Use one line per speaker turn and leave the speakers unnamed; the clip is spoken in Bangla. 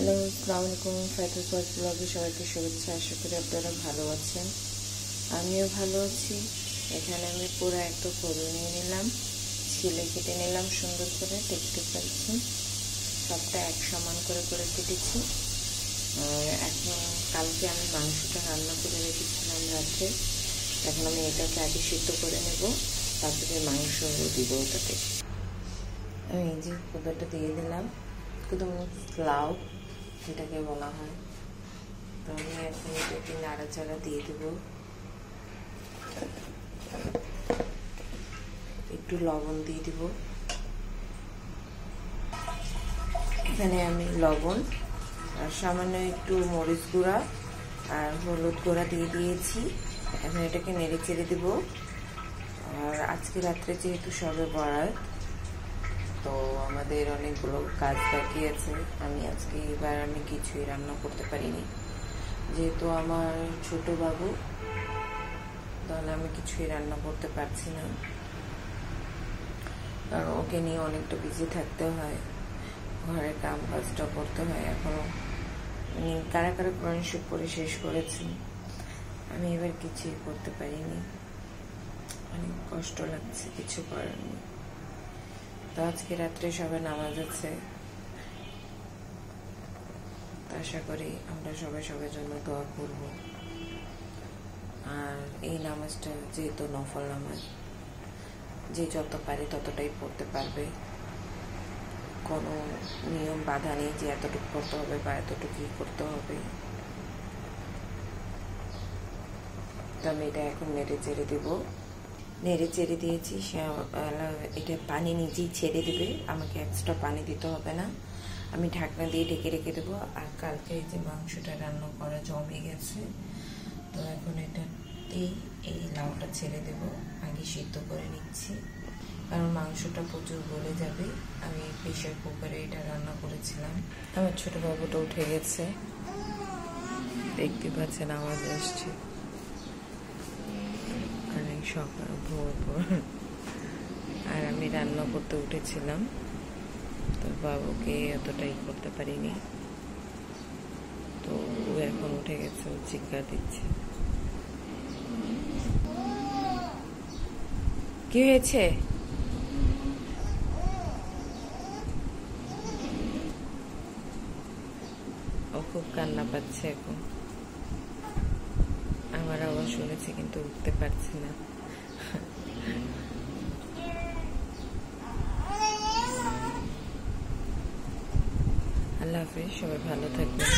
হ্যালো, আসসালামু আলাইকুম। ফাইতুল ফাজ ব্লগে সবাইকে শুভেচ্ছা। আশা করি আপনারা ভালো আছেন, আমিও ভালো আছি। এখানে আমি পুরো একটা কদু নিয়ে নিলাম, ছিলে কেটে নিলাম সুন্দর করে, দেখতে পাচ্ছি সবটা এক সমান করে করে কেটেছি। এখন কালকে আমি মাংসটা রান্না করে রেখেছিলাম রাত্রে, এখন আমি এটাকে আগে সিদ্ধ করে নেব, তারপরে মাংস দিব ওটাতে। আমি এই যে কদুটা দিয়ে দিলাম, কদু লাউ যেটাকে বলা হয়। তো আমি এখন এটাকে নাড়াচাড়া দিয়ে দেবো, একটু লবণ দিয়ে দিব। এখানে আমি লবণ আর সামান্য একটু মরিচ গুঁড়া আর হলুদ গুঁড়া দিয়ে দিয়েছি। এখন এটাকে নেড়ে চেড়ে দেবো। আর আজকে রাত্রে যেহেতু সবে বরাত, তো আমাদের অনেকগুলো কাজ বাকি আছে। এবার আমি কিছুই রান্না করতে পারিনি, যেহেতু আমার ছোট বাবু, তাহলে আমি কিছুই রান্না করতে পারছি না, কারণ ওকে নিয়ে অনেকটা বিজি থাকতে হয়, ঘরের কাম কাজটা করতে হয়। এখনো কারা কারা কোরআন শরীফ পড়ে শেষ করেছি, আমি এবার কিছুই করতে পারিনি, অনেক কষ্ট লাগছে, কিছু করার নেই। তো আজকে রাত্রে সবাই নামাজ আছে, আশা করি আমরা সবাই সবার জন্য দোয়া করব। আর এই নামাজটা যেহেতু নফল নামাজ, যে যত পারে ততটাই পড়তে পারবে, কোনো নিয়ম বাধা নেই যে এতটুকু করতে হবে বা এতটুকুই করতে হবে। তো আমি এটা এখন নেড়ে চেড়ে দেবো, নেড়ে চেড়ে দিয়েছি। এটা পানি নিজেই ছেড়ে দেবে, আমাকে এক্সট্রা পানি দিতে হবে না। আমি ঢাকনা দিয়ে ঢেকে রেখে দেবো। আর কালকে যে মাংসটা রান্না করা জমে গেছে, তো এখন এটাতেই এই লাউটা ছেড়ে দেবো। আগে সিদ্ধ করে নিচ্ছি, কারণ মাংসটা প্রচুর গলে যাবে। আমি প্রেশার কুকারে এটা রান্না করেছিলাম। আমার ছোট বাবুটা উঠে গেছে, দেখতে পাচ্ছেন আওয়াজ আসছে, অনেক সকাল ভোর। আর আমি রান্না করতে উঠেছিলাম, তো বাবুকে এতটাই করতে পারিনি। তো ও এখন উঠে গেছে, ও চিৎকার দিচ্ছে। কি হয়েছে? ও খুব কান্না পাচ্ছে এখন। আমার আওয়াজ শুনেছে কিন্তু উঠতে পারছি না। আল্লাহ হাফেজ, সবাই ভালো থাকবেন।